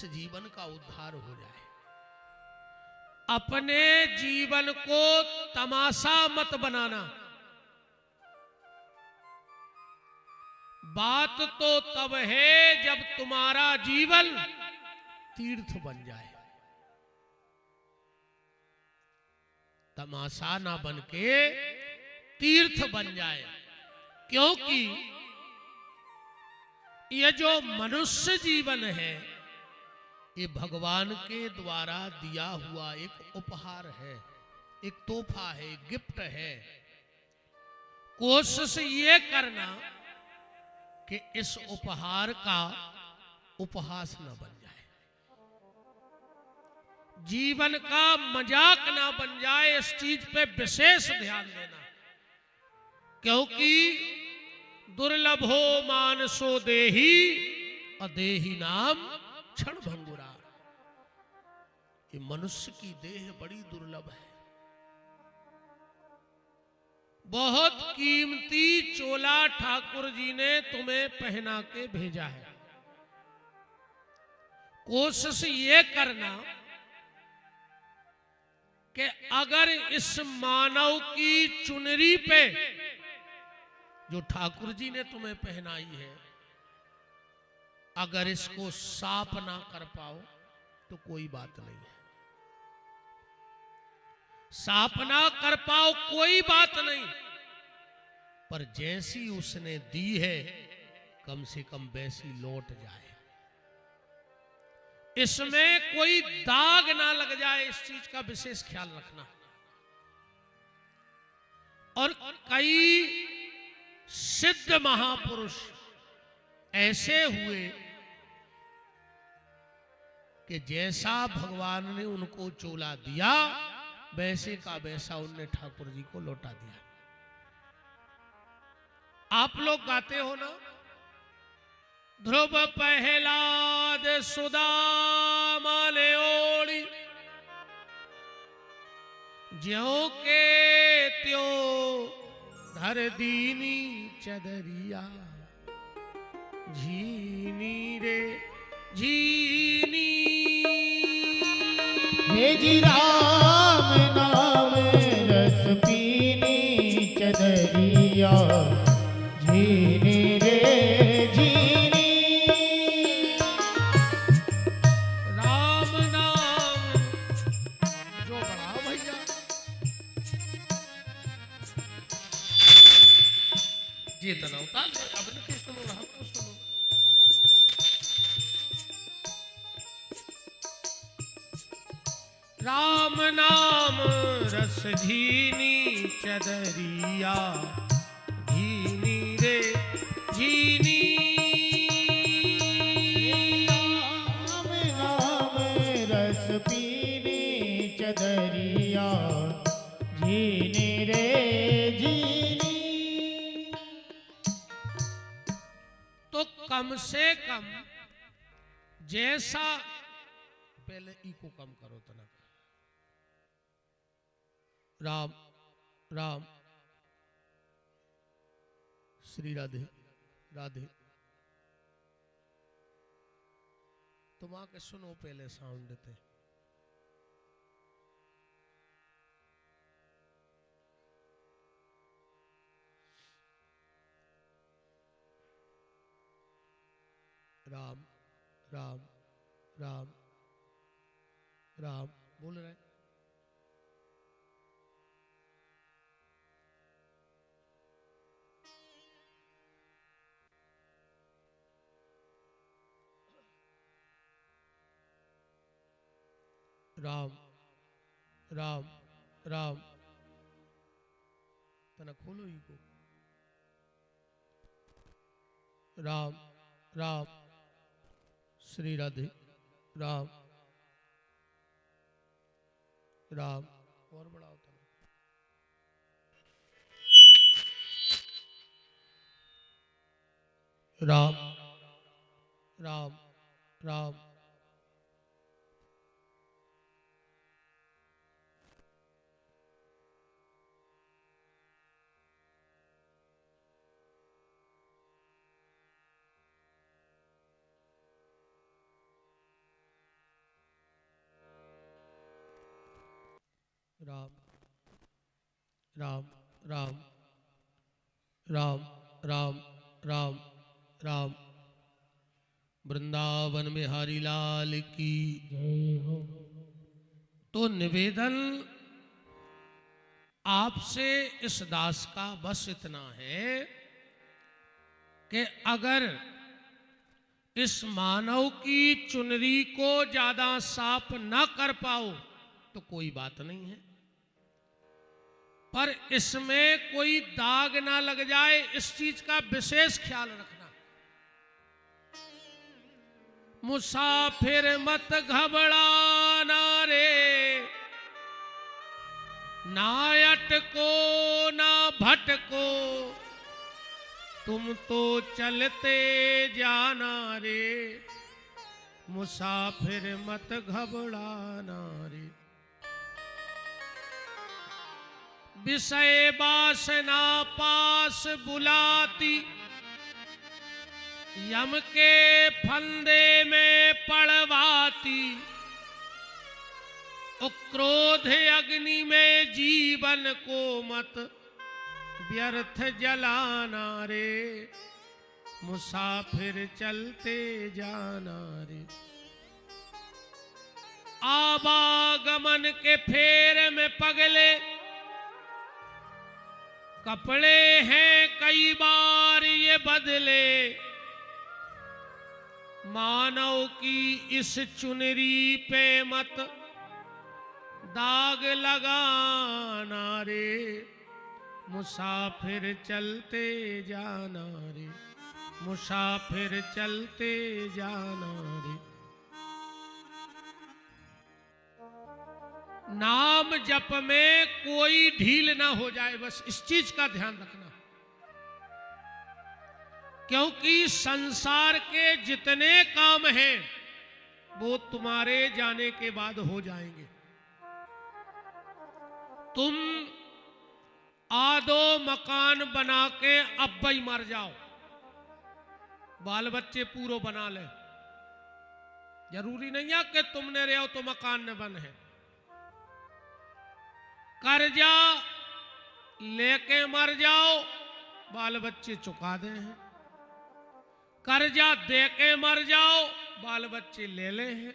इस जीवन का उद्धार हो जाए। अपने जीवन को तमाशा मत बनाना। बात तो तब है जब तुम्हारा जीवन तीर्थ बन जाए। तमाशा ना बन के तीर्थ बन जाए। क्योंकि यह जो मनुष्य जीवन है ये भगवान के द्वारा दिया हुआ एक उपहार है, एक तोहफा है, एक गिफ्ट है। कोशिश ये करना कि इस उपहार का उपहास न बन जाए, जीवन का मजाक ना बन जाए। इस चीज पे विशेष ध्यान देना। क्योंकि दुर्लभो मानसो देही अदेही नाम क्षण भंगुरा। ये मनुष्य की देह बड़ी दुर्लभ है। बहुत कीमती चोला ठाकुर जी ने तुम्हें पहना के भेजा है। कोशिश ये करना कि अगर इस मानव की चुनरी पे जो ठाकुर जी ने तुम्हें पहनाई है, अगर इसको साफ ना कर पाओ तो कोई बात नहीं है। साफ ना कर पाओ कोई बात नहीं, पर जैसी उसने दी है कम से कम वैसी लौट जाए। इसमें कोई दाग ना लग जाए, इस चीज का विशेष ख्याल रखना। और कई सिद्ध महापुरुष ऐसे हुए कि जैसा भगवान ने उनको चोला दिया वैसे का वैसा उनने ठाकुर जी को लौटा दिया। आप लोग गाते हो ना, ध्रुव पहलाद सुदामा ने ओढ़ी, ज्यों के त्यों धर दीनी चदरिया, झीनी रे झीनी। हे जी राम नाम रस पीनी चदरिया, झीनी रे झीनी। राम नाम जो बढ़ाओ भैया। ये तो ना उतार अब न सुनो रहा तो सुनो। राम नाम रस झीनी चदरिया, झीनी रे झीनी। राम नाम रस पीनी चदरिया, झीनी रे झीनी। तो कम से कम जैसा, पहले इको कम करो तना। राम राम श्री राधे राधे। तुम आके सुनो पहले साउंड देते। राम राम राम राम बोल रहे। राम राम राम तना खोलो ही को। राम राम श्री राधे राम राम। और बढ़ाओ तना। राम राम राम राम राम राम राम राम राम राम। वृंदावन बिहारी लाल की जय हो। तो निवेदन आपसे इस दास का बस इतना है कि अगर इस मानव की चुनरी को ज्यादा साफ ना कर पाओ तो कोई बात नहीं है, पर इसमें कोई दाग ना लग जाए इस चीज का विशेष ख्याल रखना। मुसाफिर मत घबराना रे, ना अटको ना भटको, तुम तो चलते जाना रे, मुसाफिर मत घबराना रे। विषय वासना पास बुलाती, यम के फंदे में पड़वाती, क्रोध अग्नि में जीवन को मत व्यर्थ जलाना रे, मुसाफिर चलते जाना रे। आवागमन के फेर में पगले, कपड़े हैं कई बार ये बदले, मानव की इस चुनरी पे मत दाग लगाना रे, मुसाफिर चलते जाना रे, मुसाफिर चलते जाना रे। नाम जप में कोई ढील ना हो जाए, बस इस चीज का ध्यान रखना, क्योंकि संसार के जितने काम हैं वो तुम्हारे जाने के बाद हो जाएंगे। तुम आदो मकान बना के अब ही मर जाओ, बाल बच्चे पूरो बना ले, जरूरी नहीं है कि तुमने रहो तो मकान न बन है। कर्जा लेके मर जाओ, बाल बच्चे चुका दे हैं, कर्जा दे के मर जाओ, बाल बच्चे ले ले हैं।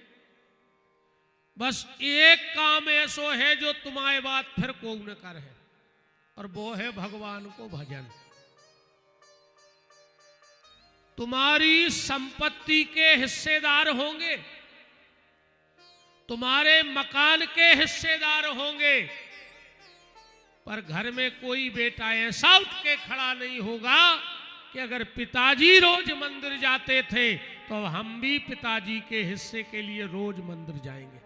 बस एक काम ऐसो है जो तुम्हारे बात फिर को न कर है, और वो है भगवान को भजन। तुम्हारी संपत्ति के हिस्सेदार होंगे, तुम्हारे मकान के हिस्सेदार होंगे, पर घर में कोई बेटा ऐसा उठ के खड़ा नहीं होगा कि अगर पिताजी रोज मंदिर जाते थे तो हम भी पिताजी के हिस्से के लिए रोज मंदिर जाएंगे।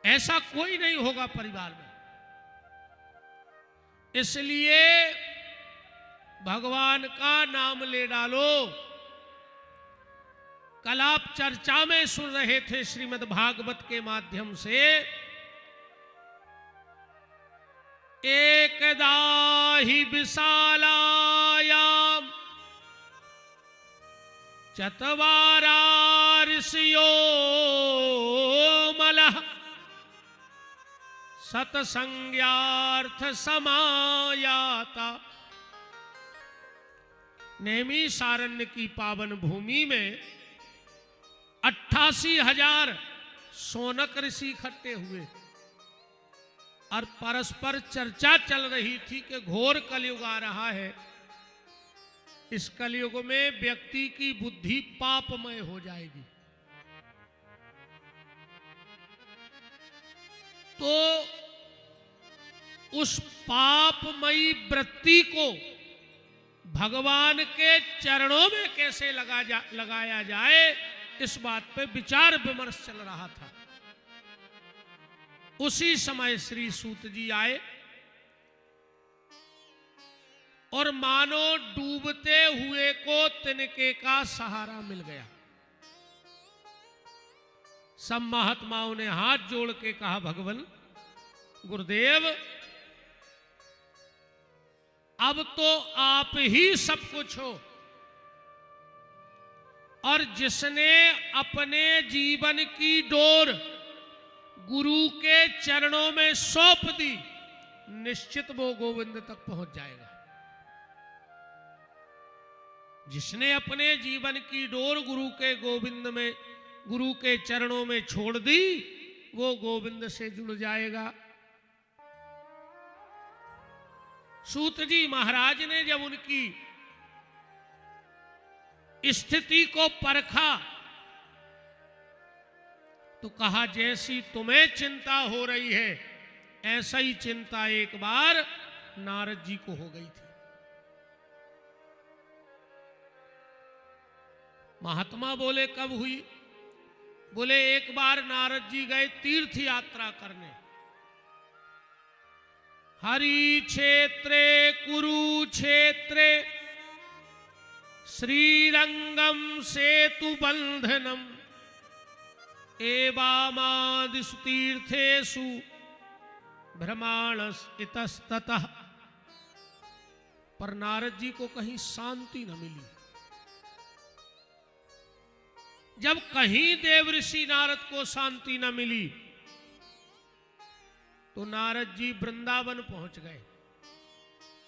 ऐसा कोई नहीं होगा परिवार में। इसलिए भगवान का नाम ले डालो। कल आप चर्चा में सुन रहे थे श्रीमद् भागवत के माध्यम से, एकदा हि विशालायाम चत्वारा ऋषयो मलः सतसंज्ञार्थ समायाता। नैमिषारण्य की पावन भूमि में 88,000 सोनक ऋषि इकट्ठे हुए और परस्पर चर्चा चल रही थी कि घोर कलयुग आ रहा है, इस कलयुग में व्यक्ति की बुद्धि पापमय हो जाएगी। तो उस पापमयी वृत्ति को भगवान के चरणों में कैसे लगाया जाए, इस बात पे विचार विमर्श चल रहा था। उसी समय श्री सूत जी आए और मानो डूबते हुए को तिनके का सहारा मिल गया। सब महात्माओं ने हाथ जोड़ के कहा, भगवान गुरुदेव, अब तो आप ही सब कुछ हो, और जिसने अपने जीवन की डोर गुरु के चरणों में सौंप दी, निश्चित वो गोविंद तक पहुंच जाएगा। जिसने अपने जीवन की डोर गुरु के चरणों में छोड़ दी, वो गोविंद से जुड़ जाएगा। सूत जी महाराज ने जब उनकी स्थिति को परखा तो कहा, जैसी तुम्हें चिंता हो रही है ऐसा ही चिंता एक बार नारद जी को हो गई थी। महात्मा बोले, कब हुई? बोले, एक बार नारद जी गए तीर्थ यात्रा करने, हरि क्षेत्रे कुरुक्षेत्रे श्रीरंगम सेतु बंधनम एवामादिषु तीर्थेषु भ्रमाणस इतस्ततः। पर नारद जी को कहीं शांति न मिली। जब कहीं देवऋषि नारद को शांति न मिली तो नारद जी वृंदावन पहुंच गए,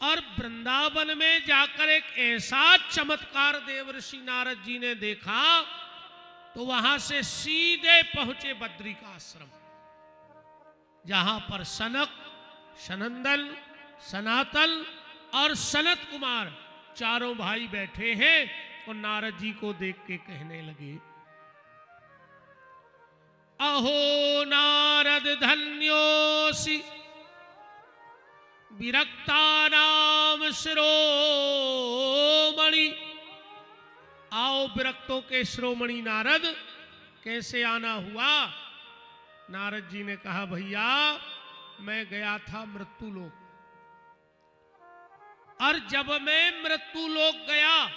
और वृंदावन में जाकर एक ऐसा चमत्कार देवऋषि नारद जी ने देखा तो वहां से सीधे पहुंचे बद्री का आश्रम, जहां पर सनक, सनंदन, सनातन और सनत कुमार चारों भाई बैठे हैं, और नारद जी को देख के कहने लगे, अहो नारद धन्योसि विरक्तानाम शिरोमणि। आओ विरक्तों के शिरोमणि नारद, कैसे आना हुआ? नारद जी ने कहा, भैया मैं गया था मृत्यु लोक, और जब मैं मृत्यु लोक गया,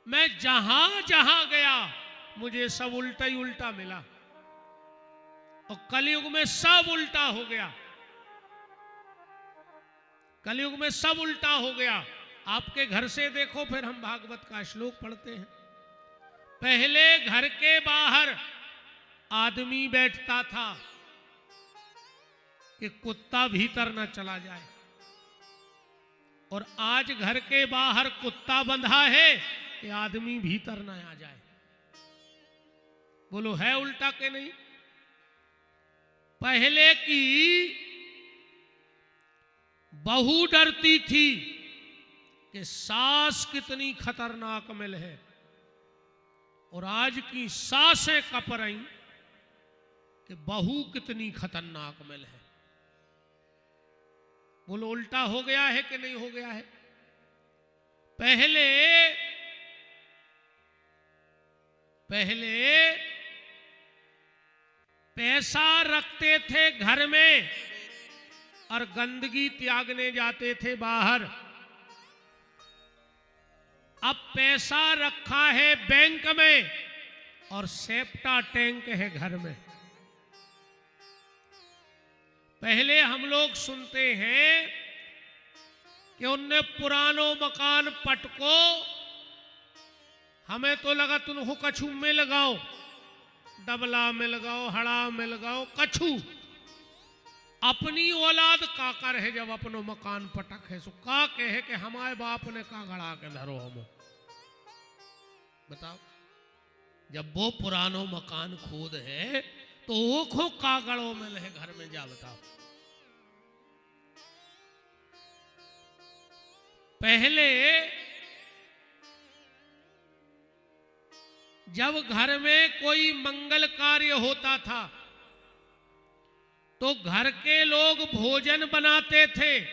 मैं जहां जहां गया मुझे सब उल्टा ही उल्टा मिला, और कलयुग में सब उल्टा हो गया। कलयुग में सब उल्टा हो गया। आपके घर से देखो, फिर हम भागवत का श्लोक पढ़ते हैं। पहले घर के बाहर आदमी बैठता था कि कुत्ता भीतर न चला जाए, और आज घर के बाहर कुत्ता बंधा है कि आदमी भीतर न आ जाए। बोलो, है उल्टा के नहीं? पहले की बहू डरती थी कि सास कितनी खतरनाक मिल है, और आज की सासें कप रही कि बहू कितनी खतरनाक मिल है। बोलो, उल्टा हो गया है कि नहीं हो गया है? पहले पैसा रखते थे घर में और गंदगी त्यागने जाते थे बाहर। अब पैसा रखा है बैंक में और सेप्टा टैंक है घर में। पहले हम लोग सुनते हैं कि उनने पुरानो मकान पटको, हमें तो लगा तुम कछु में लगाओ, डबला में लगाओ, हड़ा में लगाओ, कछु। अपनी औलाद का कर है जब अपनो मकान पटक है, सो का कहे कि हमारे बाप ने का गड़ा के धरो हम। बताओ, जब वो पुरानो मकान खोद है तो वो खो का गड़ो में लहे घर में, जा बताओ। पहले जब घर में कोई मंगल कार्य होता था तो घर के लोग भोजन बनाते थे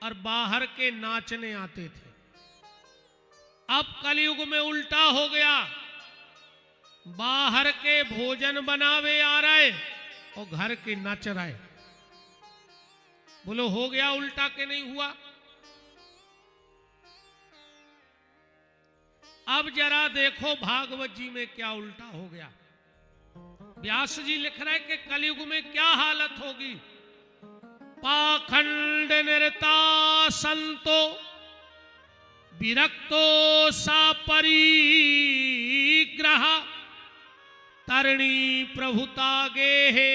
और बाहर के नाचने आते थे। अब कलयुग में उल्टा हो गया, बाहर के भोजन बनावे आ रहे और घर के नाच रहे। बोलो, हो गया उल्टा के नहीं हुआ? अब जरा देखो भागवत जी में क्या उल्टा हो गया। व्यास जी लिख रहे कि कलयुग में क्या हालत होगी। पाखंड निरता संतो विरक्तो सा परिग्रह तरणी प्रभुता गे है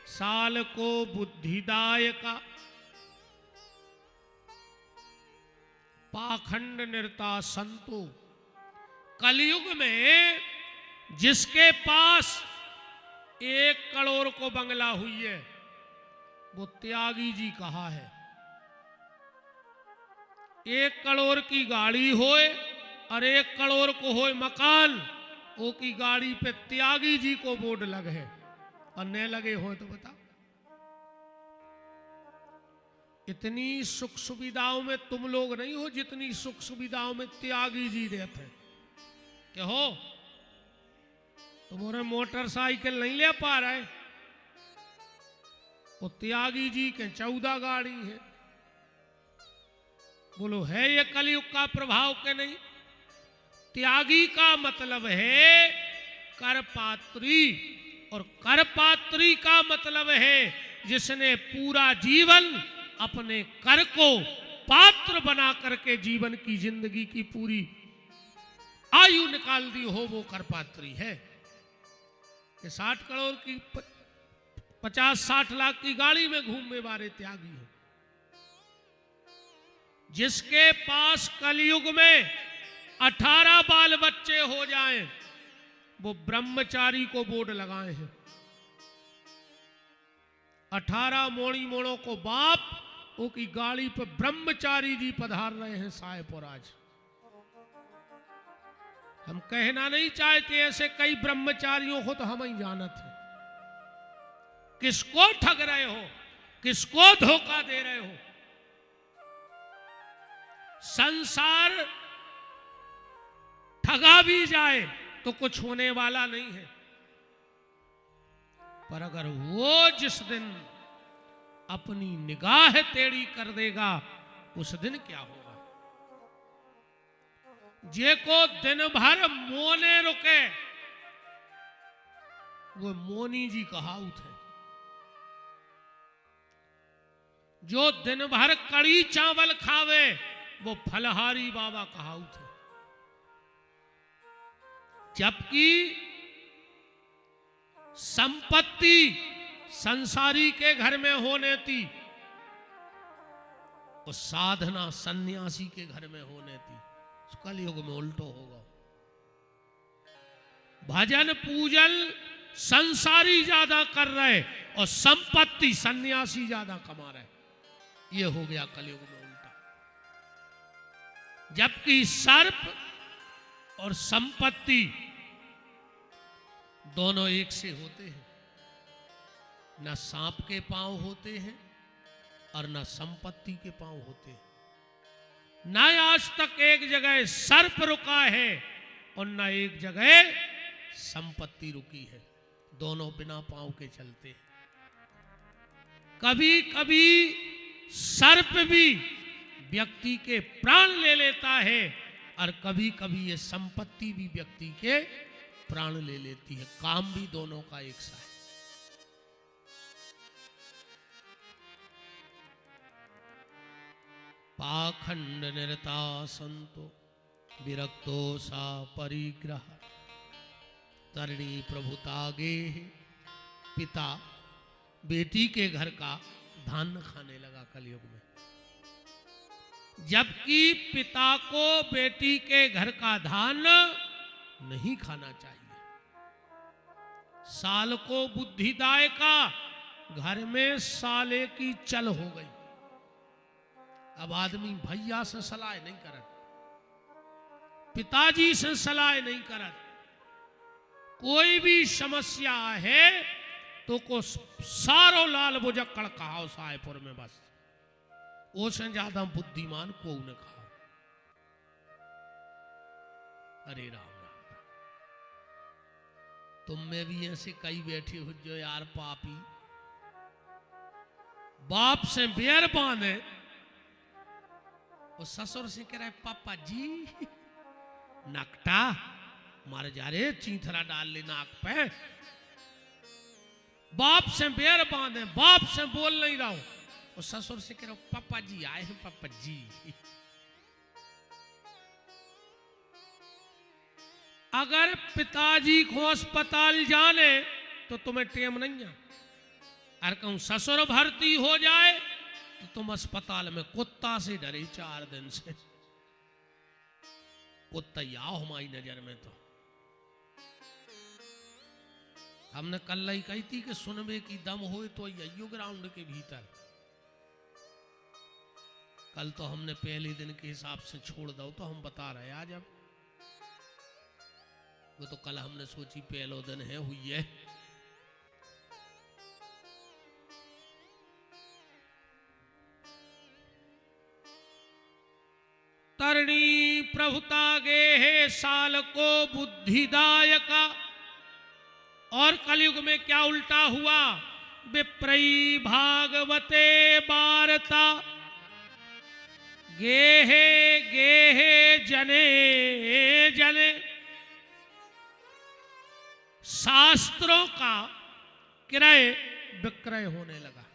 साल को बुद्धिदायका पाखंड निरता संतो। कलयुग में जिसके पास 1 करोड़ को बंगला हुई है वो त्यागी जी कहा है। 1 करोड़ की गाड़ी होए और 1 करोड़ को होए मकान, वो की गाड़ी पे त्यागी जी को बोर्ड लगे है और न लगे हो तो बता। इतनी सुख सुविधाओं में तुम लोग नहीं हो जितनी सुख सुविधाओं में त्यागी जी रहते हैं। क्या हो तुम्हारे मोटरसाइकिल नहीं ले पा रहे, वो त्यागी जी के 14 गाड़ी है। बोलो है ये कलयुग का प्रभाव के नहीं? त्यागी का मतलब है करपात्री, और करपात्री का मतलब है जिसने पूरा जीवन अपने कर को पात्र बना करके जीवन की जिंदगी की पूरी आयु निकाल दी हो, वो करपात्री है। कि 60 करोड़ की 50-60 लाख की गाड़ी में घूमने वाले त्यागी हैं। जिसके पास कलयुग में 18 बाल बच्चे हो जाएं वो ब्रह्मचारी को बोर्ड लगाए हैं। 18 मोड़ी मोड़ों को बाप वो की गाड़ी पर ब्रह्मचारी जी पधार रहे हैं साहेबपुर आज। हम कहना नहीं चाहते ऐसे कई ब्रह्मचारियों को तो हम ही जानत हैं। किसको ठग रहे हो, किसको धोखा दे रहे हो? संसार ठगा भी जाए तो कुछ होने वाला नहीं है, पर अगर वो जिस दिन अपनी निगाह टेढ़ी कर देगा उस दिन क्या होगा? जे को दिन भर मोने रुके वो मोनी जी कहावत है। जो दिन भर कड़ी चावल खावे वो फलहारी बाबा कहावत है। जबकि संपत्ति संसारी के घर में होने थी, और साधना सन्यासी के घर में होने थी। कलयुग में उल्टो होगा। भजन पूजन संसारी ज्यादा कर रहे और संपत्ति सन्यासी ज्यादा कमा रहे। ये हो गया कलयुग में उल्टा। जबकि सर्प और संपत्ति दोनों एक से होते हैं। न सांप के पांव होते हैं और न संपत्ति के पांव होते हैं। न आज तक एक जगह सर्प रुका है और न एक जगह संपत्ति रुकी है। दोनों बिना पांव के चलते हैं। कभी कभी सर्प भी व्यक्ति के प्राण ले लेता है और कभी कभी ये संपत्ति भी व्यक्ति के प्राण ले लेती है। काम भी दोनों का एक सा है। पाखंड निरता संतो विरक्तो सा परिग्रह तरणी प्रभुतागे। पिता बेटी के घर का धान खाने लगा कलयुग में, जबकि पिता को बेटी के घर का धान नहीं खाना चाहिए। साल को बुद्धिदाय का घर में साले की चल हो गई। अब आदमी भैया से सलाह नहीं करत, पिताजी से सलाह नहीं करत। कोई भी समस्या है तो को सारो लाल बुजक्कड़ कहा साहेबपुर में, बस उससे ज्यादा बुद्धिमान को ने कहा। अरे राम राम राम, तुम में भी ऐसे कई बैठे हो जो यार पापी बाप से बेर बांधे और ससुर से कह रहे पापा जी नकटा मार जा रे चीथरा डाल ले नाक पे। बाप से बेर बांधे, बाप से बोल नहीं रहा हूं और ससुर से कह रहा हूं पापा जी आए हैं पापा जी। अगर पिताजी को अस्पताल जाने तो तुम्हें टेम नहीं है। अगर कहूं ससुर भर्ती हो जाए तो तुम अस्पताल में कुत्ता से डरे 4 दिन से। कुत्ता या हमारी नजर में तो हमने कल ही कही थी कि सुनबे की दम हो तो यही ग्राउंड के भीतर। कल तो हमने पहले दिन के हिसाब से छोड़ दो तो हम बता रहे आज। अब वो तो कल हमने सोची पहलो दिन है हुई है। तरणी प्रभुता गे है साल को बुद्धिदायका। और कलयुग में क्या उल्टा हुआ, विप्रई भागवते वार्ता गेहे गेहे जने जने। शास्त्रों का क्रय विक्रय होने लगा।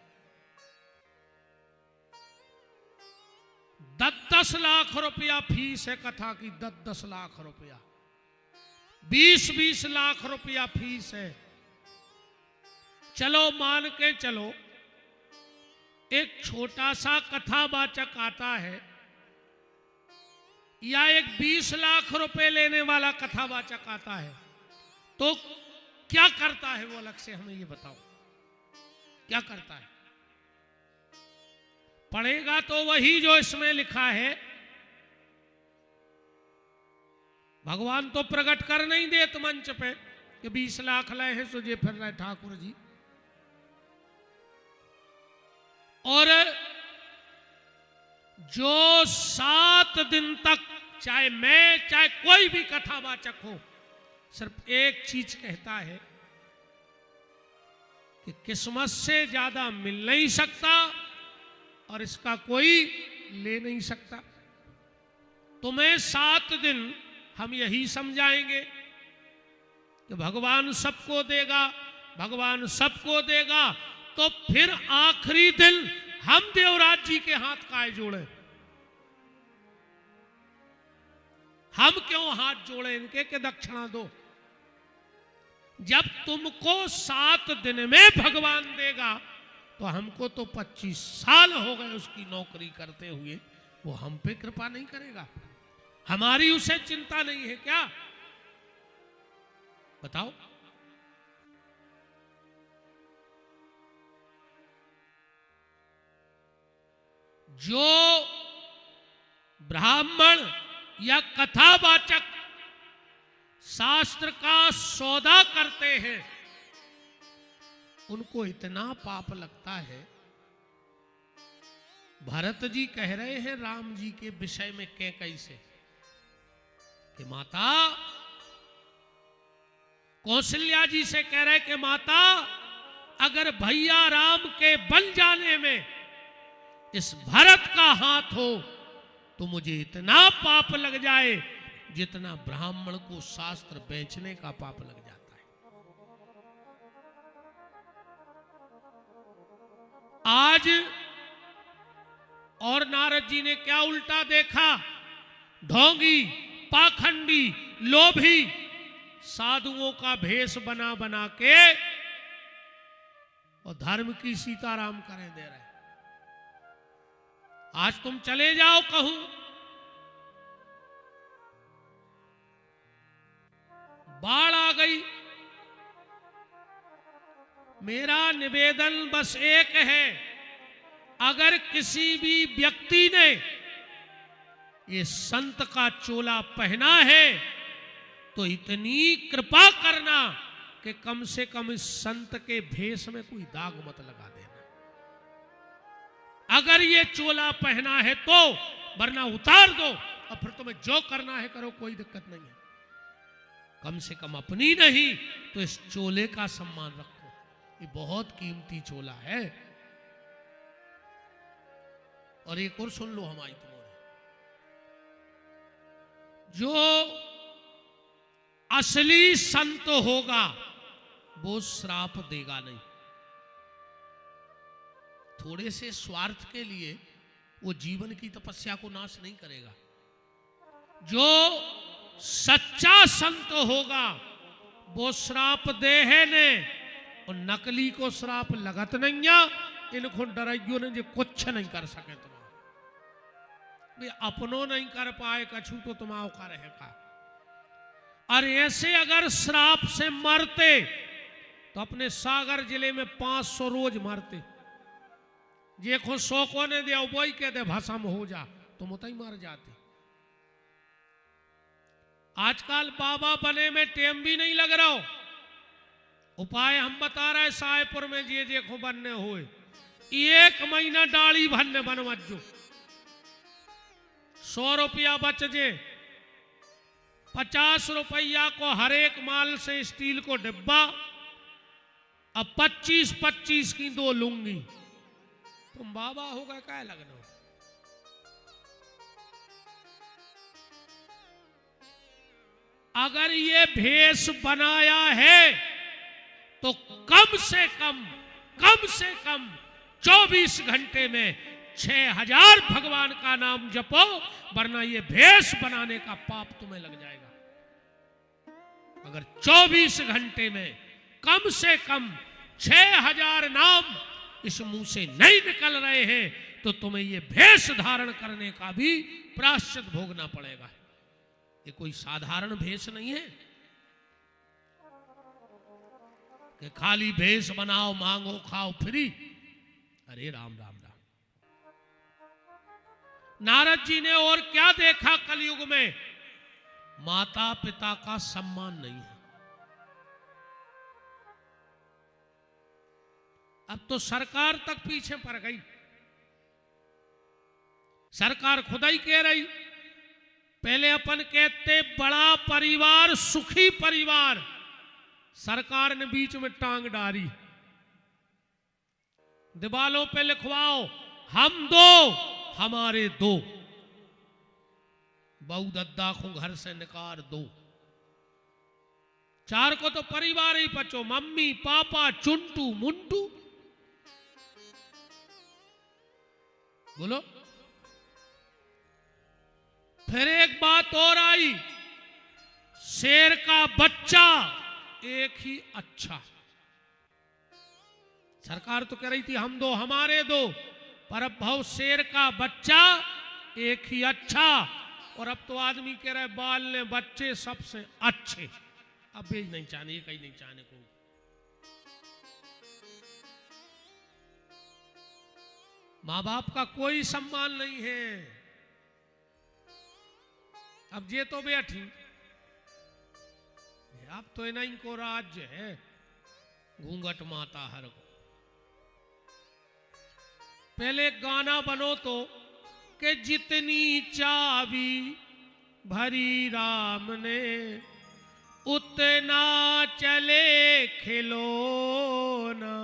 10-10 लाख रुपया फीस है कथा की, 10-10 लाख रुपया, 20-20 लाख रुपया फीस है। चलो मान के चलो एक छोटा सा कथावाचक आता है या एक 20 लाख रुपए लेने वाला कथावाचक आता है, तो क्या करता है वो अलग से हमें ये बताओ, क्या करता है? पढ़ेगा तो वही जो इसमें लिखा है। भगवान तो प्रकट कर नहीं देत मंच पे कि 20 लाख लाए हैं सुझे फिर रहे ठाकुर जी। और जो 7 दिन तक चाहे मैं चाहे कोई भी कथावाचक हो सिर्फ एक चीज कहता है कि किस्मत से ज्यादा मिल नहीं सकता और इसका कोई ले नहीं सकता। तुम्हें 7 दिन हम यही समझाएंगे कि भगवान सबको देगा, भगवान सबको देगा, तो फिर आखिरी दिन हम देवराज जी के हाथ काहे जोड़े? हम क्यों हाथ जोड़े इनके कि दक्षिणा दो? जब तुमको 7 दिन में भगवान देगा तो हमको तो 25 साल हो गए उसकी नौकरी करते हुए, वो हम पे कृपा नहीं करेगा? हमारी उसे चिंता नहीं है क्या? बताओ। जो ब्राह्मण या कथावाचक शास्त्र का सौदा करते हैं उनको इतना पाप लगता है। भरत जी कह रहे हैं राम जी के विषय में कैकई से कि माता, कौशल्या जी से कह रहे कि माता अगर भैया राम के बन जाने में इस भरत का हाथ हो तो मुझे इतना पाप लग जाए जितना ब्राह्मण को शास्त्र बेचने का पाप लग जाता है। आज और नारद जी ने क्या उल्टा देखा? ढोंगी, पाखंडी, लोभी साधुओं का भेष बना बना के और धर्म की सीताराम करें दे रहे। आज तुम चले जाओ कहूं, बाढ़ आ गई, मेरा निवेदन बस एक है, अगर किसी भी व्यक्ति ने ये संत का चोला पहना है तो इतनी कृपा करना कि कम से कम इस संत के भेष में कोई दाग मत लगा देना। अगर ये चोला पहना है तो, वरना उतार दो और फिर तुम्हें जो करना है करो, कोई दिक्कत नहीं है। कम से कम अपनी नहीं तो इस चोले का सम्मान रखो, ये बहुत कीमती चोला है। और एक और सुन लो हमारी तुम्हारे, जो असली संत होगा वो श्राप देगा नहीं। थोड़े से स्वार्थ के लिए वो जीवन की तपस्या को नाश नहीं करेगा। जो सच्चा संत होगा वो श्राप दे है ने, और नकली को श्राप लगत नहीं है। इनको डराइयो ने जो कुछ नहीं कर सके तुम्हारा, अपनो नहीं कर पाए कछु तो तुम्हारा का रहेगा। और ऐसे अगर श्राप से मरते तो अपने सागर जिले में 500 रोज मरते। जे को 100 को ने दिया वही कहते भस्म हो जा, तुम उतना ही मर जाते। आजकल बाबा बने में टेम भी नहीं लग रहा हो। उपाय हम बता रहे सायपुर में जे देखो बनने हुए 1 महीना डाली भरने बनवजो 100 रुपया बच जे, 50 रुपया को हर एक माल से स्टील को डिब्बा, अब 25-25 की 2 लूंगी। तुम बाबा होगा क्या लगना। अगर ये भेष बनाया है तो कम से कम 24 घंटे में 6000 भगवान का नाम जपो, वरना ये भेष बनाने का पाप तुम्हें लग जाएगा। अगर 24 घंटे में कम से कम 6000 नाम इस मुंह से नहीं निकल रहे हैं तो तुम्हें ये भेष धारण करने का भी प्रायश्चित भोगना पड़ेगा। ये कोई साधारण भेष नहीं है कि खाली भेष बनाओ, मांगो, खाओ फ्री। अरे राम राम राम। नारद जी ने और क्या देखा कलयुग में? माता पिता का सम्मान नहीं है। अब तो सरकार तक पीछे पड़ गई। सरकार खुदा ही कह रही, पहले अपन कहते बड़ा परिवार सुखी परिवार, सरकार ने बीच में टांग डाली। दीवालों पे लिखवाओ हम 2 हमारे 2, बहू दद्दा को घर से निकाल 2। 4 को तो परिवार ही बचो, मम्मी पापा चुंटू मुंटू। बोलो। फिर एक बात और आई, शेर का बच्चा एक ही अच्छा। सरकार तो कह रही थी हम 2 हमारे 2, पर अब भाव शेर का बच्चा एक ही अच्छा। और अब तो आदमी कह रहा है बाल ने बच्चे सबसे अच्छे। अब भी नहीं चाहने, कहीं नहीं चाहने को। मां बाप का कोई सम्मान नहीं है। अब ये तो बैठी, अब तो इन्हीं को राज्य है, घूंघट माता हर को। पहले गाना बनो तो कि जितनी चाबी भरी राम ने उतना चले खिलौना,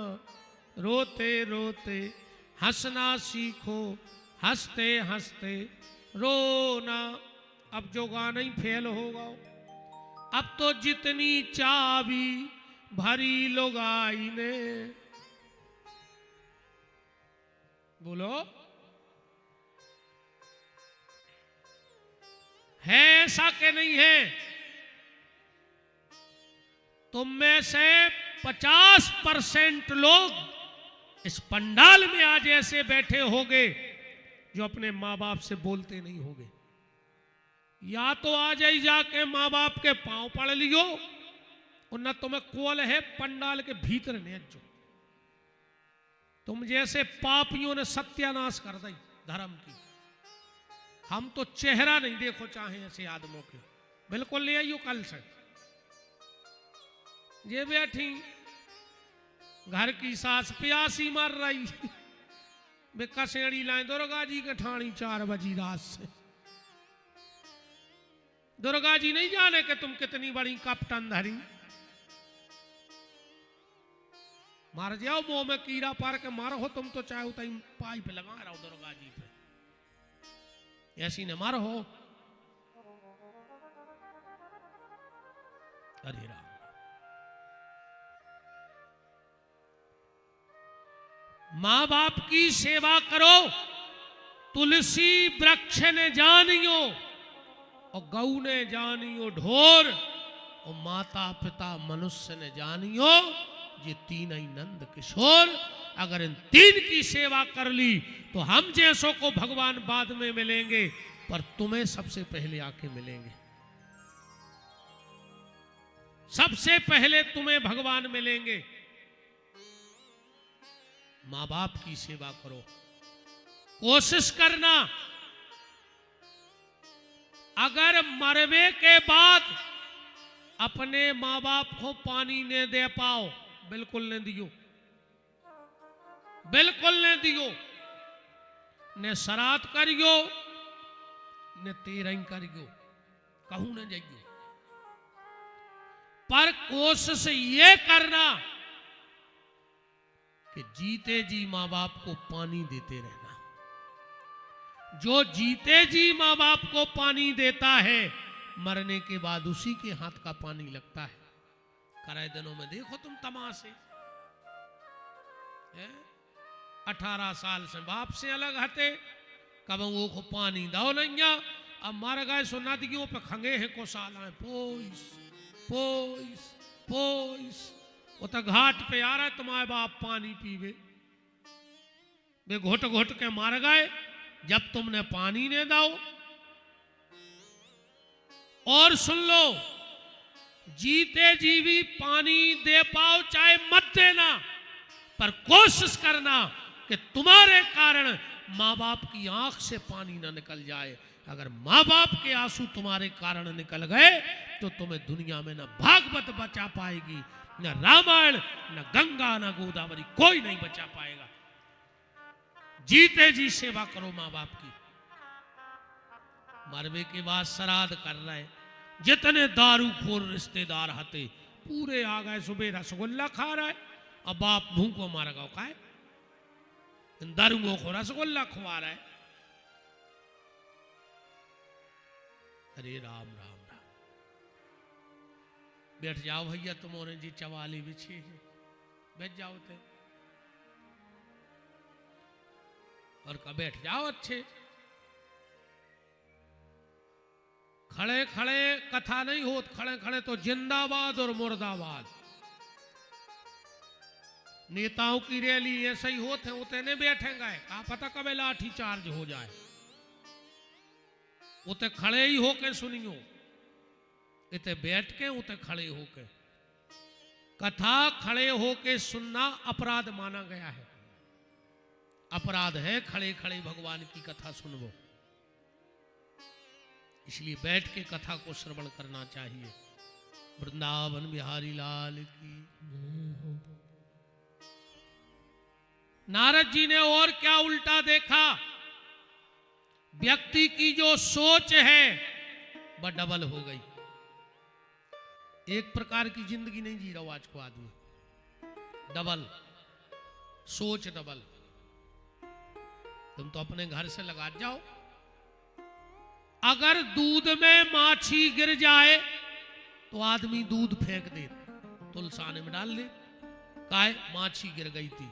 रोते रोते हंसना सीखो, हंसते हंसते रोना। अब जो गाना ही फेल होगा। अब तो जितनी चाबी भरी लुगाई ने, बोलो है ऐसा कि नहीं है? तुम में से 50% लोग इस पंडाल में आज ऐसे बैठे होंगे जो अपने माँ बाप से बोलते नहीं होंगे। या तो आ जाई जाके माँ बाप के पांव पड़ लियो, और न तुम्हें कोल है पंडाल के भीतर ने जो तुम जैसे पापियों ने सत्यानाश कर दी धर्म की। हम तो चेहरा नहीं देखो चाहे ऐसे आदमों के, बिल्कुल ले आइयो कल से। ये बैठी घर की सास प्यासी मर रही, वे कसेड़ी लाए दुर्गा जी के ठाणी 4 बजी रात से। दुर्गा जी नहीं जाने कि तुम कितनी बड़ी कपटन धरी। मार जाओ मुंह में कीड़ा पार के मारो हो तुम तो, चाहे उतना पाइप लगा रहा हो दुर्गा जी पे, ऐसी ने मारो हो। अरे राम। मां बाप की सेवा करो, तुलसी वृक्ष ने जानियो, और गऊ ने जानियो ढोर, और माता पिता मनुष्य ने जानियो, ये तीन ही नंद किशोर। अगर इन तीन की सेवा कर ली तो हम जैसों को भगवान बाद में मिलेंगे, पर तुम्हें सबसे पहले आके मिलेंगे। सबसे पहले तुम्हें भगवान मिलेंगे। मां बाप की सेवा करो, कोशिश करना अगर मरवे के बाद अपने मां बाप को पानी न दे पाओ, बिल्कुल न दियो, बिल्कुल न दियो। ने श्राद्ध करियो ने तेरह करियो, कहूं न जाइयो, पर कोशिश ये करना कि जीते जी मां बाप को पानी देते रहना। जो जीते जी मां बाप को पानी देता है, मरने के बाद उसी के हाथ का पानी लगता है। कराए दिनों में देखो तुम तमाशे, 18 साल से बाप से अलग हते, कब वो को पानी दो नहीं, अब मर गए सुना दियो पे खंगे हैं को साल है, पोइस पोइस पोइस, वो तो घाट पे आ रहा है तुम्हारे बाप पानी पीवे, वे घोट घोट के मार गए जब तुमने पानी ने दो। और सुन लो, जीते जी भी पानी दे पाओ चाहे मत देना, पर कोशिश करना कि तुम्हारे कारण मां बाप की आंख से पानी ना निकल जाए। अगर मां बाप के आंसू तुम्हारे कारण निकल गए तो तुम्हें दुनिया में न भागवत बचा पाएगी, न रामायण, न गंगा, न गोदावरी, कोई नहीं बचा पाएगा। जीते जी सेवा करो मां बाप की। मरवे के बाद श्राद्ध कर रहे, जितने दारू खोर रिश्तेदार हते पूरे आ गए, सुबह रसगुल्ला खा रहा है, अब बाप मुंह को मार गो का दारूओं को रसगुल्ला खुआ रहा है। अरे राम राम राम, बैठ जाओ भैया, तुम्हारे जी चवाली बिछी है, बैठ जाओ थे और का बैठ जाओ अच्छे। खड़े खड़े कथा नहीं होत, खड़े खड़े तो जिंदाबाद और मुर्दाबाद। नेताओं की रैली ऐसे ही होते हैं, उतने नहीं बैठेंगे, क्या पता कब लाठी चार्ज हो जाए। उते खड़े ही होके सुनियो, इते बैठ के उते खड़े होके। कथा खड़े होके सुनना अपराध माना गया है, अपराध है खड़े खड़े भगवान की कथा सुनवो, इसलिए बैठ के कथा को श्रवण करना चाहिए। वृंदावन बिहारी लाल की। नारद जी ने और क्या उल्टा देखा, व्यक्ति की जो सोच है वह डबल हो गई। एक प्रकार की जिंदगी नहीं जी रहा आज को आदमी, डबल सोच, डबल। तुम तो अपने घर से लगा जाओ, अगर दूध में माछी गिर जाए तो आदमी दूध फेंक दे, तुलसाने में डाल दे, काहे माछी गिर गई थी।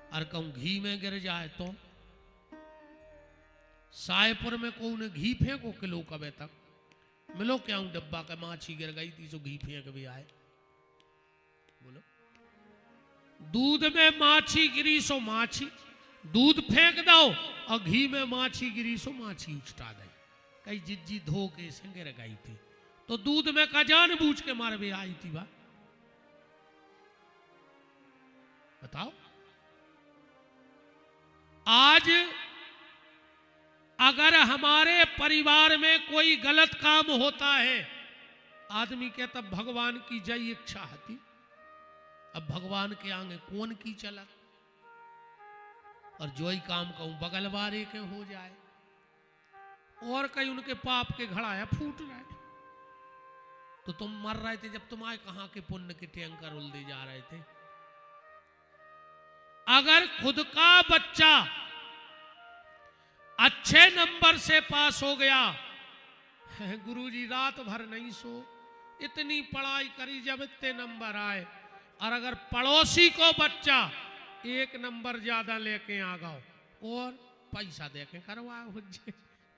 और कहूं घी में गिर जाए तो सायपुर में को ने घी फेंको किलो कबे तक मिलो, क्या हूं डब्बा का माछी गिर गई थी सो घी फेंक भी आए। बोलो, दूध में माछी गिरी सो माछी दूध फेंक दो, और घी में माछी गिरी सो माछी उछटा दे। कई जिज्जी धो के संगे रगाई थी, तो दूध में का जान बूझ के मार भी आई थी। बात बताओ, आज अगर हमारे परिवार में कोई गलत काम होता है, आदमी कहता भगवान की जय इच्छा हती, अब भगवान के आगे कौन की चला, और जो ही काम कहूं बगल वाले के हो जाए, और कहीं उनके पाप के घड़ाया फूट रहे, तो तुम मर रहे थे जब तुम्हारे कहां के पुण्य के टैंकर उलदे जा रहे थे। अगर खुद का बच्चा अच्छे नंबर से पास हो गया, गुरुजी रात भर नहीं सो, इतनी पढ़ाई करी जब इतने नंबर आए, और अगर पड़ोसी को बच्चा 1 नंबर ज्यादा लेके आ गओ और पैसा दे के करवा,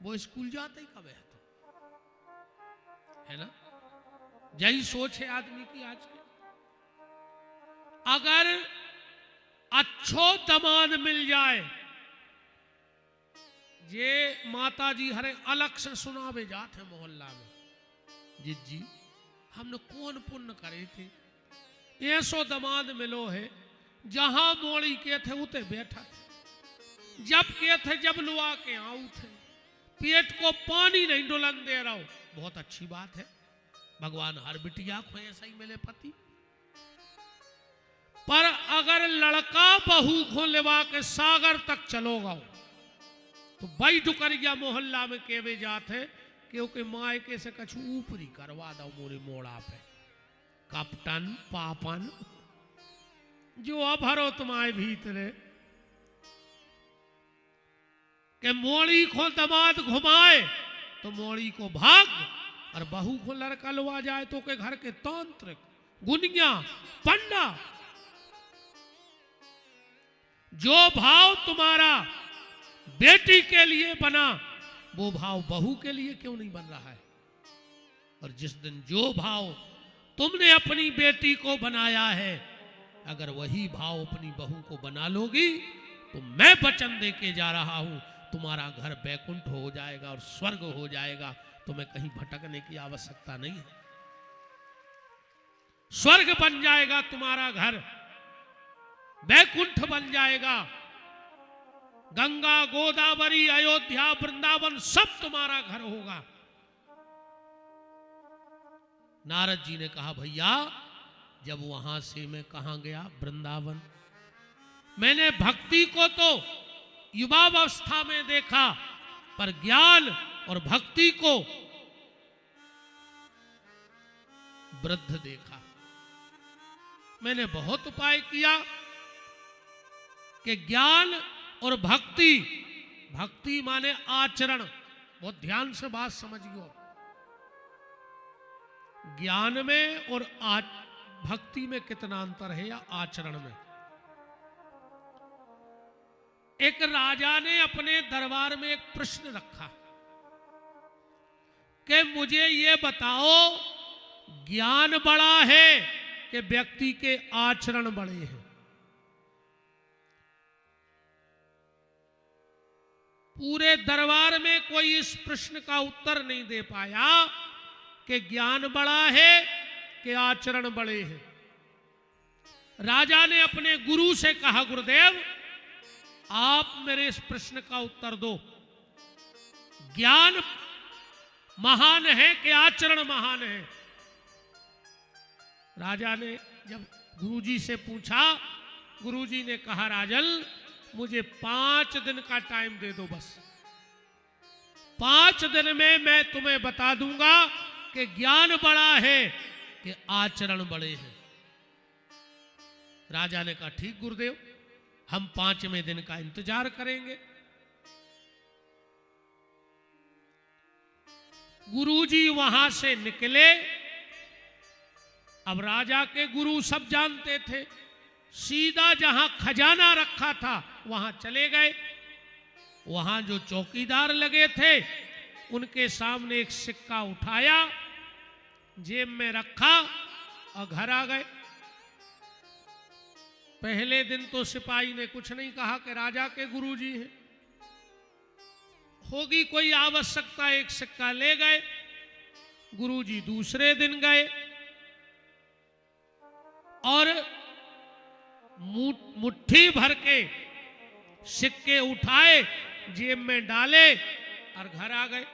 वो स्कूल जाते ही कब है, तो है ना? यही सोच है आदमी की आज के। अगर अच्छो दमाद मिल जाए, ये माता जी हरे अलग से सुनावे जाते मोहल्ला में, जी हमने कौन पुण्य करे थे, ऐसो दमाद मिलो है, जहां मोड़ी के थे उते बैठा थे, जब के थे जब लुआ के आऊ थे, पेट को पानी नहीं डुलन दे रहा हो। बहुत अच्छी बात है, भगवान हर बिटिया को ऐसा ही मिले पति। पर अगर लड़का बहू को लेवा के सागर तक चलोगा तो भाई डुकरिया मोहल्ला में केवे जाते, क्योंकि मायके से कछु ऊपरी करवा दो मोरे मोड़ा पे, कपटन पापन जो अभरो तुम्हारे भीतरे के मोड़ी को दमाद घुमाए तो मोड़ी को भाग, और बहू को लड़का लुआ जाए तो के घर के तांत्रिक गुनिया पंडा। जो भाव तुम्हारा बेटी के लिए बना वो भाव बहू के लिए क्यों नहीं बन रहा है? और जिस दिन जो भाव तुमने अपनी बेटी को बनाया है, अगर वही भाव अपनी बहू को बना लोगी तो मैं वचन दे के जा रहा हूं, तुम्हारा घर बैकुंठ हो जाएगा और स्वर्ग हो जाएगा। तुम्हें कहीं भटकने की आवश्यकता नहीं है, स्वर्ग बन जाएगा तुम्हारा घर, बैकुंठ बन जाएगा। गंगा गोदावरी अयोध्या वृंदावन सब तुम्हारा घर होगा। नारद जी ने कहा भैया जब वहां से मैं कहां गया, वृंदावन। मैंने भक्ति को तो युवावस्था में देखा, पर ज्ञान और भक्ति को वृद्ध देखा। मैंने बहुत उपाय किया कि ज्ञान और भक्ति, भक्ति माने आचरण, बहुत ध्यान से बात समझियो। ज्ञान में और भक्ति में कितना अंतर है, या आचरण में। एक राजा ने अपने दरबार में एक प्रश्न रखा कि मुझे ये बताओ ज्ञान बड़ा है कि व्यक्ति के आचरण बड़े हैं? पूरे दरबार में कोई इस प्रश्न का उत्तर नहीं दे पाया कि ज्ञान बड़ा है कि आचरण बड़े हैं। राजा ने अपने गुरु से कहा गुरुदेव आप मेरे इस प्रश्न का उत्तर दो, ज्ञान महान है कि आचरण महान है? राजा ने जब गुरुजी से पूछा, गुरुजी ने कहा राजन मुझे 5 दिन का टाइम दे दो, बस 5 दिन में मैं तुम्हें बता दूंगा कि ज्ञान बड़ा है कि आचरण बड़े हैं। राजा ने कहा ठीक गुरुदेव, हम 5वें दिन का इंतजार करेंगे। गुरुजी वहां से निकले। अब राजा के गुरु सब जानते थे, सीधा जहां खजाना रखा था वहां चले गए। वहां जो चौकीदार लगे थे उनके सामने एक सिक्का उठाया, जेब में रखा और घर आ गए। पहले दिन तो सिपाही ने कुछ नहीं कहा कि राजा के गुरुजी हैं, होगी कोई आवश्यकता, एक सिक्का ले गए। गुरुजी दूसरे दिन गए और मुट्ठी भर के सिक्के उठाए, जेब में डाले और घर आ गए।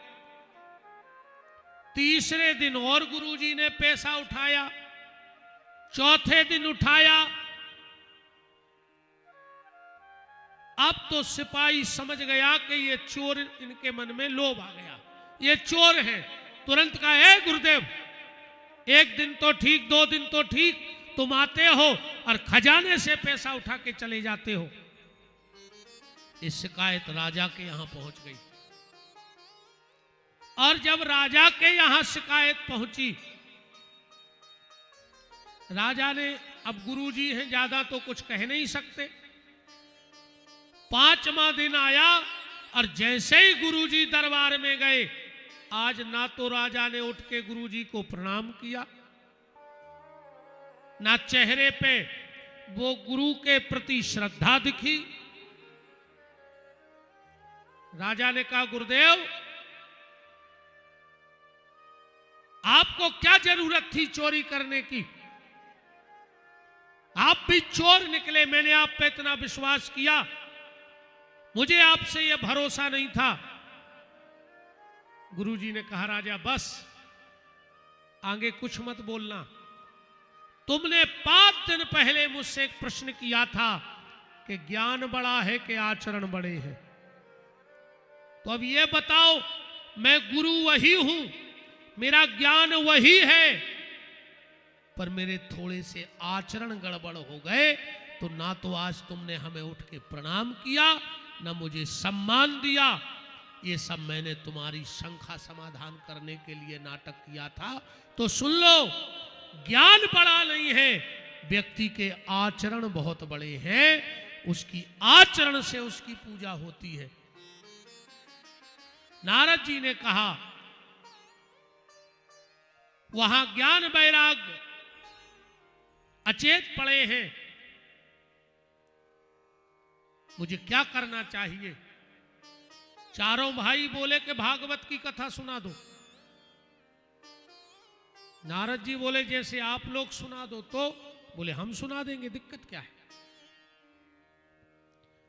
तीसरे दिन और गुरुजी ने पैसा उठाया, चौथे दिन उठाया। अब तो सिपाही समझ गया कि ये चोर, इनके मन में लोभ आ गया, ये चोर है। तुरंत कहा है गुरुदेव, एक दिन तो ठीक, 2 दिन तो ठीक, तुम आते हो और खजाने से पैसा उठा के चले जाते हो। इस शिकायत राजा के यहां पहुंच गई। और जब राजा के यहां शिकायत पहुंची, राजा ने, अब गुरुजी हैं, ज्यादा तो कुछ कह नहीं सकते। 5वां दिन आया और जैसे ही गुरुजी दरबार में गए, आज ना तो राजा ने उठ के गुरुजी को प्रणाम किया, ना चेहरे पे वो गुरु के प्रति श्रद्धा दिखी। राजा ने कहा, गुरुदेव आपको क्या जरूरत थी चोरी करने की? आप भी चोर निकले, मैंने आप पे इतना विश्वास किया, मुझे आपसे यह भरोसा नहीं था। गुरुजी ने कहा, राजा बस आगे कुछ मत बोलना, तुमने 5 दिन पहले मुझसे एक प्रश्न किया था कि ज्ञान बड़ा है कि आचरण बड़े हैं। तो अब ये बताओ, मैं गुरु वही हूं, मेरा ज्ञान वही है, पर मेरे थोड़े से आचरण गड़बड़ हो गए, तो ना तो आज तुमने हमें उठ के प्रणाम किया, ना मुझे सम्मान दिया। ये सब मैंने तुम्हारी शंका समाधान करने के लिए नाटक किया था। तो सुन लो, ज्ञान बड़ा नहीं है, व्यक्ति के आचरण बहुत बड़े हैं, उसकी आचरण से उसकी पूजा होती है। नारद जी ने कहा, वहां ज्ञान वैराग्य अचेत पड़े हैं, मुझे क्या करना चाहिए? चारों भाई बोले कि भागवत की कथा सुना दो। नारद जी बोले, जैसे आप लोग सुना दो। तो बोले, हम सुना देंगे, दिक्कत क्या है?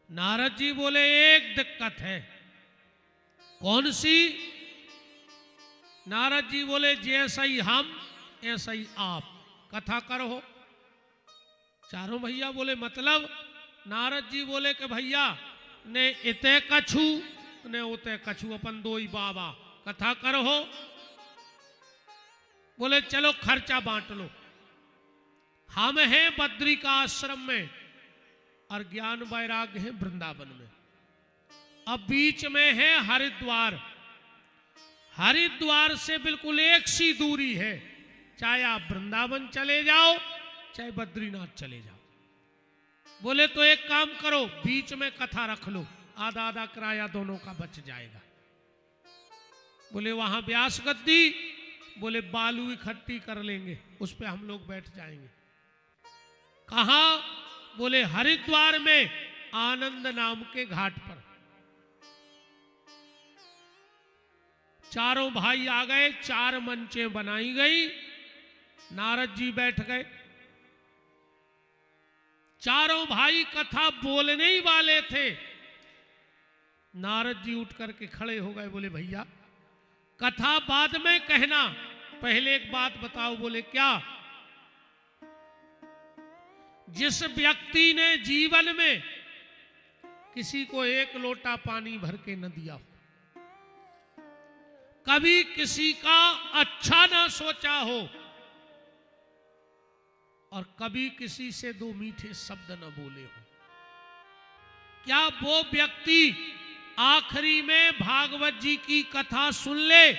नारद जी बोले, एक दिक्कत है। कौन सी? नारद जी बोले, जैसा ही हम ऐसा ही आप, कथा करो। चारों भैया बोले, मतलब? नारद जी बोले कि भैया ने इते कछु ने उते कछु, अपन दो ही बाबा, कथा करो। बोले, चलो खर्चा बांट लो। हम हैं बद्री का आश्रम में और ज्ञान वैराग्य है वृंदावन में। अब बीच में है हरिद्वार, हरिद्वार से बिल्कुल एक सी दूरी है, चाहे आप वृंदावन चले जाओ चाहे बद्रीनाथ चले जाओ। बोले, तो एक काम करो, बीच में कथा रख लो, आधा आधा किराया दोनों का बच जाएगा। बोले, वहां व्यास गद्दी? बोले, बालू इकट्ठी कर लेंगे, उस पे हम लोग बैठ जाएंगे। कहां? बोले, हरिद्वार में आनंद नाम के घाट पर। चारों भाई आ गए, 4 मंचें बनाई गई, नारद जी बैठ गए। चारों भाई कथा बोलने ही वाले थे, नारद जी उठ करके खड़े हो गए। बोले, भैया कथा बाद में कहना, पहले एक बात बताओ। बोले, क्या? जिस व्यक्ति ने जीवन में किसी को 1 लोटा पानी भर के न दिया हो, कभी किसी का अच्छा ना सोचा हो, और कभी किसी से 2 मीठे शब्द न बोले हो, क्या वो व्यक्ति आखिरी में भागवत जी की कथा सुन ले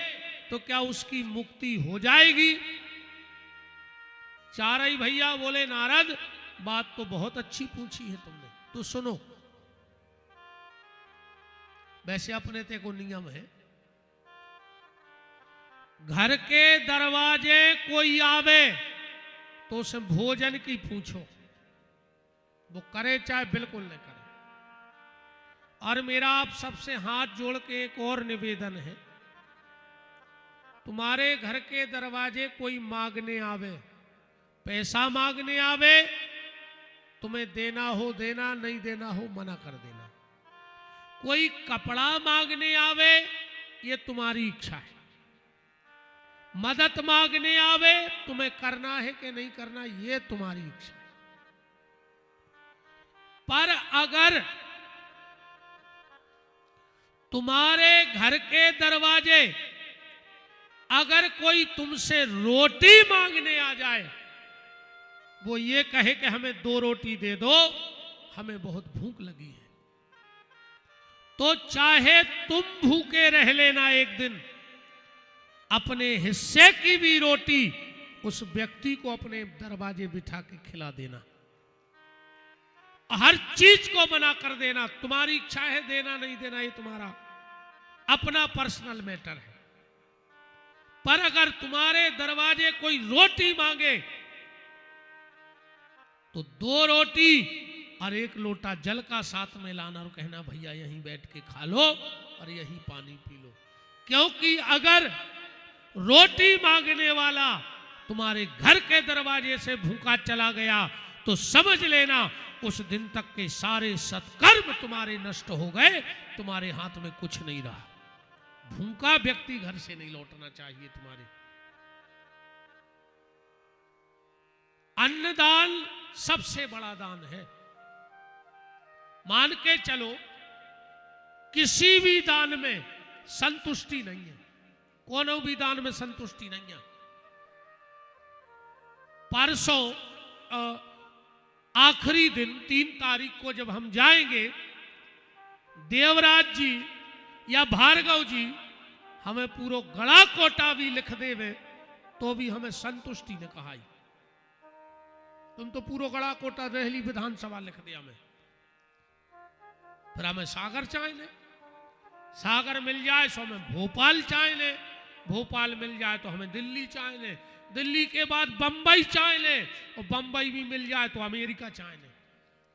तो क्या उसकी मुक्ति हो जाएगी? चारों भैया बोले, नारद बात तो बहुत अच्छी पूछी है तुमने, तो सुनो। वैसे अपने ते को नियम है, घर के दरवाजे कोई आवे तो उसे भोजन की पूछो, वो करे चाहे बिल्कुल न करे। और मेरा आप सबसे हाथ जोड़ के एक और निवेदन है, तुम्हारे घर के दरवाजे कोई मांगने आवे, पैसा मांगने आवे, तुम्हें देना हो देना, नहीं देना हो मना कर देना। कोई कपड़ा मांगने आवे, ये तुम्हारी इच्छा है। मदद मांगने आवे, तुम्हें करना है कि नहीं करना, ये तुम्हारी इच्छा है। पर अगर तुम्हारे घर के दरवाजे अगर कोई तुमसे रोटी मांगने आ जाए, वो ये कहे कि हमें 2 रोटी दे दो, हमें बहुत भूख लगी है, तो चाहे तुम भूखे रह लेना एक दिन, अपने हिस्से की भी रोटी उस व्यक्ति को अपने दरवाजे बिठा के खिला देना। हर चीज को मना कर देना। तुम्हारी इच्छा है देना नहीं देना, ये तुम्हारा अपना पर्सनल मैटर है। पर अगर तुम्हारे दरवाजे कोई रोटी मांगे तो 2 रोटी और 1 लोटा जल का साथ में लाना और कहना भैया यहीं बैठ के खा लो और यहीं पानी पी लो। क्योंकि अगर रोटी मांगने वाला तुम्हारे घर के दरवाजे से भूखा चला गया तो समझ लेना उस दिन तक के सारे सत्कर्म तुम्हारे नष्ट हो गए, तुम्हारे हाथ में कुछ नहीं रहा। भूखा व्यक्ति घर से नहीं लौटना चाहिए तुम्हारे। अन्नदान सबसे बड़ा दान है। मान के चलो किसी भी दान में संतुष्टि नहीं है, कोनो भी दान में संतुष्टि नहीं है। परसों आखिरी दिन 3 तारीख को जब हम जाएंगे, देवराज जी या भार्गव जी हमें पूरा गड़ा कोटा भी लिख देवे तो भी हमें संतुष्टि ने कहा ही। तुम तो पूरा गड़ा कोटा रहली विधानसभा लिख दिया हमें, फिर हमें सागर चाहे ले, सागर मिल जाए तो हमें भोपाल चाहे ले, भोपाल मिल जाए तो हमें दिल्ली चाहे ले, दिल्ली के बाद बंबई चाहे ले और बंबई भी मिल जाए तो अमेरिका चाहे ले।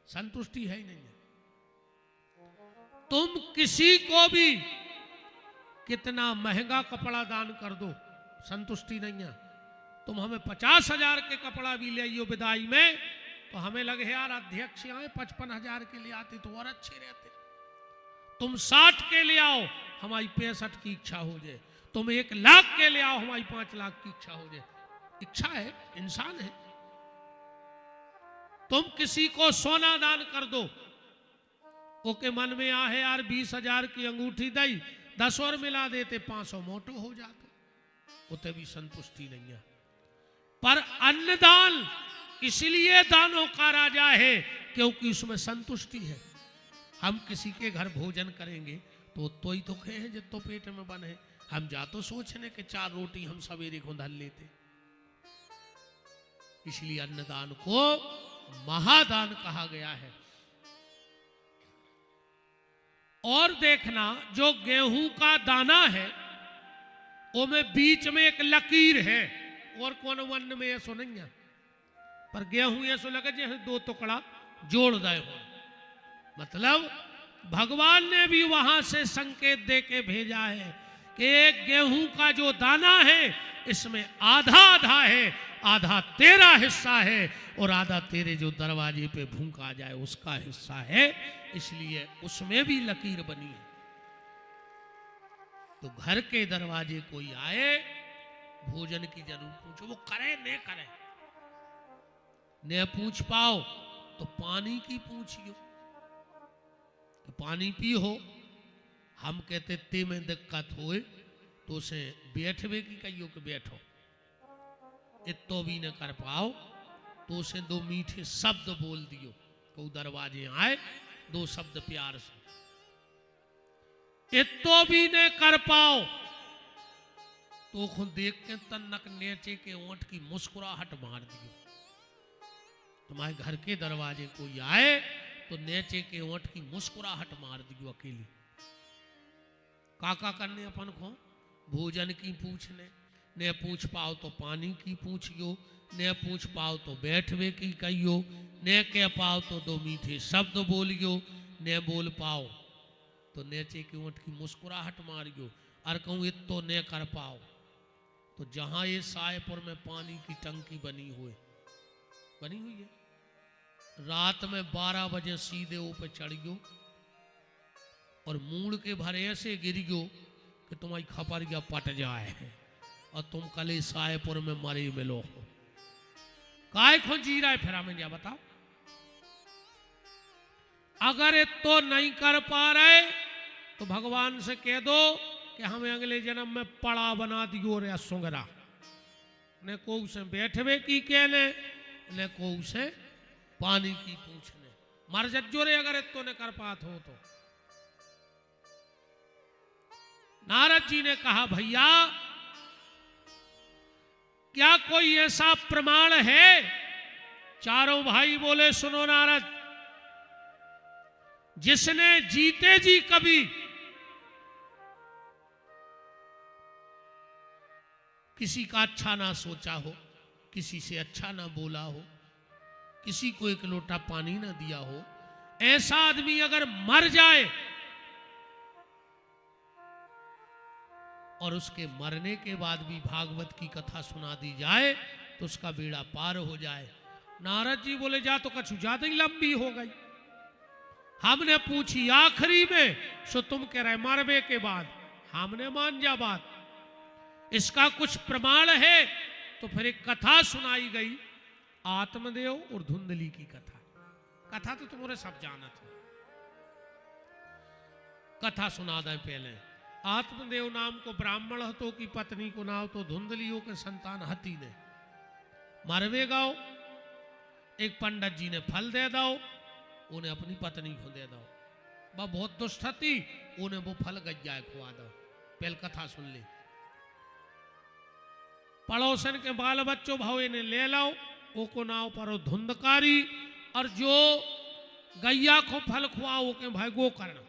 संतुष्टि है ही नहीं है। तुम किसी को भी कितना महंगा कपड़ा दान कर दो, संतुष्टि नहीं है। तुम हमें 50,000 के कपड़ा भी ले आइयो विदाई में तो हमें लगे यार अध्यक्ष आए 55,000 के लिए आते तो और अच्छे रहते। तुम 60 के ले आओ हमारी 65 की इच्छा हो जाए, तुम 1 लाख के ले आओ हमारी 5 लाख की इच्छा हो जाए। इच्छा है, इंसान है। तुम किसी को सोना दान कर दो, ओके मन में आ है यार 20,000 की अंगूठी दई 10 और मिला देते 500 मोटो हो जाते, उते भी संतुष्टि नहीं है। पर अन्नदान इसलिए दानों का राजा है क्योंकि उसमें संतुष्टि है। हम किसी के घर भोजन करेंगे तो ही तो खे हैं जितो पेट में बने। हम जा तो सोचने के 4 रोटी हम सवेरे को धल लेते। इसलिए अन्नदान को महादान कहा गया है। और देखना जो गेहूं का दाना है वो में बीच में एक लकीर है, और कौन वन में ऐसो नहीं है, पर गेहूं ऐसो लगे जैसे 2 टुकड़ा जोड़ दे हो। मतलब भगवान ने भी वहां से संकेत दे के भेजा है कि एक गेहूं का जो दाना है इसमें आधा आधा है, आधा तेरा हिस्सा है और आधा तेरे जो दरवाजे पे भूखा जाए उसका हिस्सा है। इसलिए उसमें भी लकीर बनी है। तो घर के दरवाजे कोई आए भोजन की जरूर पूछो, वो करे न करे, न पूछ पाओ तो पानी की पूछियो तो पानी पियो। हम कहते ते में दिक्कत होए तो उसे बैठवे की कहियो कि बैठो, इतो भी न कर पाओ तो उसे 2 मीठे शब्द बोल दियो। को दरवाजे आए 2 शब्द प्यार से, इतो भी न कर पाओ तो खुद देख के तन्नक नेचे के ओंठ की मुस्कुराहट मार दियो। तुम्हारे घर के दरवाजे कोई आए तो नेचे के ओंठ की मुस्कुराहट मार दियो अकेली। काका करने अपन को भोजन की पूछने, न पूछ पाओ तो पानी की पूछियो, न पूछ पाओ तो बैठवे की कहियो, न कह पाओ तो 2 मीठे शब्द बोलियो, न बोल पाओ तो नेचे की ओंठ की मुस्कुराहट मारियो। और कहूँ इतो न कर पाओ तो जहां ये सायपुर में पानी की टंकी बनी हुई है, रात में 12 बजे सीधे ऊपर चढ़ियो और मूड़ के भरे ऐसे गिरियो कि तुम्हारी खपरिया पट जाए और तुम कल सायपुर में मरे मिलो हो। काय खो जी रहा है फिर हमें क्या बताओ। अगर इतो नहीं कर पा रहे तो भगवान से कह दो कि हमें अगले जन्म में पड़ा बना दियो रे सुंगरा, न को उसे बैठवे की कहने न को उसे पानी की पूछने। मर जज्जो रे अगर इतो न कर पात हो तो। नारद जी ने कहा भैया क्या कोई ऐसा प्रमाण है? चारों भाई बोले सुनो नारद, जिसने जीते जी कभी किसी का अच्छा ना सोचा हो, किसी से अच्छा ना बोला हो, किसी को एक लोटा पानी ना दिया हो, ऐसा आदमी अगर मर जाए और उसके मरने के बाद भी भागवत की कथा सुना दी जाए तो उसका बेड़ा पार हो जाए। नारद जी बोले जा तो कछु ज्यादा ही लंबी हो गई। हमने पूछी आखिरी में, सो तुम कह रहे मरवे के बाद, हमने मान जा बात, इसका कुछ प्रमाण है? तो फिर एक कथा सुनाई गई, आत्मदेव और धुंधली की कथा। कथा तो तुम्हारे सब जाना था, कथा सुना दें पहले। आत्मदेव नाम को ब्राह्मण हतो की पत्नी को नाव तो धुंधलियों के संतान हती ने मरवे गाओ। एक पंडित जी ने फल दे दो, उन्हें अपनी पत्नी को दे दो। वह बहुत दुष्ट थी, उन्हें वो फल गज्जाए खुआ दो। पहले कथा सुन ली। पड़ोसन के बाल बच्चों भाव ने ले लाओ, वो को नाव पर धुंधकारी, और जो गैया को फल खुआओ के भाई गो करना।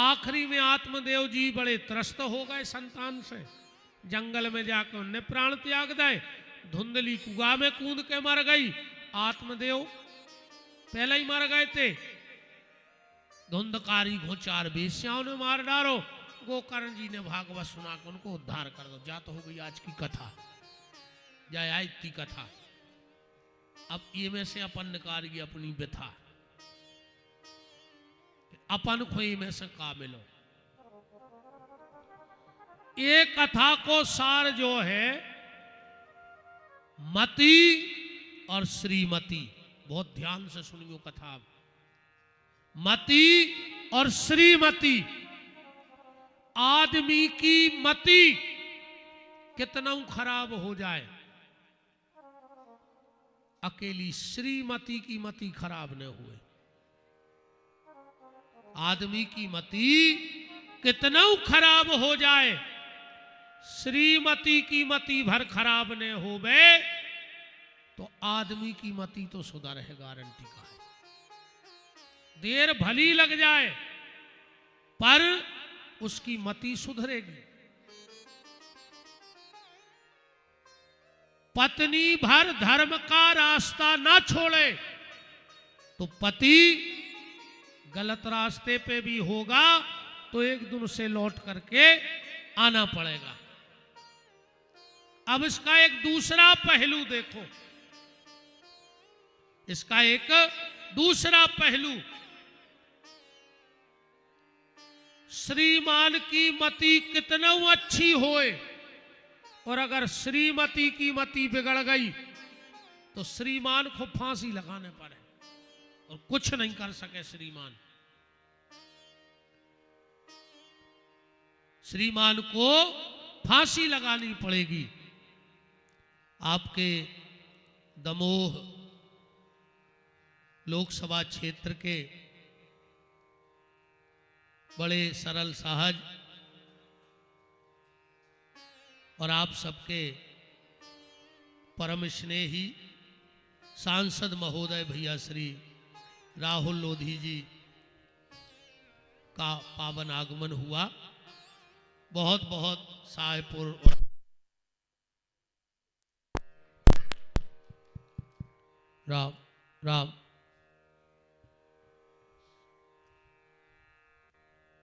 आखिरी में आत्मदेव जी बड़े त्रस्त हो गए संतान से, जंगल में जाकर उन्हें प्राण त्याग दे। धुंधली कुआ में कूद के मर गई, आत्मदेव पहले ही मर गए थे। धुंधकारी को 4 बेश्याओं ने मार डालो। गोकर्ण जी ने भागवत सुना कर उनको उद्धार कर दो। जा तो हो गई आज की कथा, जाए आज की कथा। अब ये में से अपन निकालिए अपनी व्यथा, अपन खोई में से का मिलो। ये कथा को सार जो है मति और श्रीमती, बहुत ध्यान से सुनियो कथा। मति और श्रीमती, आदमी की मति कितना खराब हो जाए, अकेली श्रीमती की मति खराब न हुए। आदमी की मति कितना खराब हो जाए, श्रीमती की मति भर खराब न होवे तो आदमी की मति तो सुधर है, गारंटी का है। देर भली लग जाए पर उसकी मति सुधरेगी। पत्नी भर धर्म का रास्ता ना छोड़े तो पति गलत रास्ते पे भी होगा तो एक दिन से लौट करके आना पड़ेगा। अब इसका एक दूसरा पहलू देखो, इसका एक दूसरा पहलू। श्रीमान की मति कितना अच्छी होए और अगर श्रीमती की मति बिगड़ गई तो श्रीमान को फांसी लगाने पड़े और कुछ नहीं कर सके श्रीमान। श्रीमान को फांसी लगानी पड़ेगी। आपके दमोह लोकसभा क्षेत्र के बड़े सरल सहज और आप सबके परम स्नेही सांसद महोदय भैया श्री राहुल लोधी जी का पावन आगमन हुआ। बहुत बहुत सहायपुर राम राम।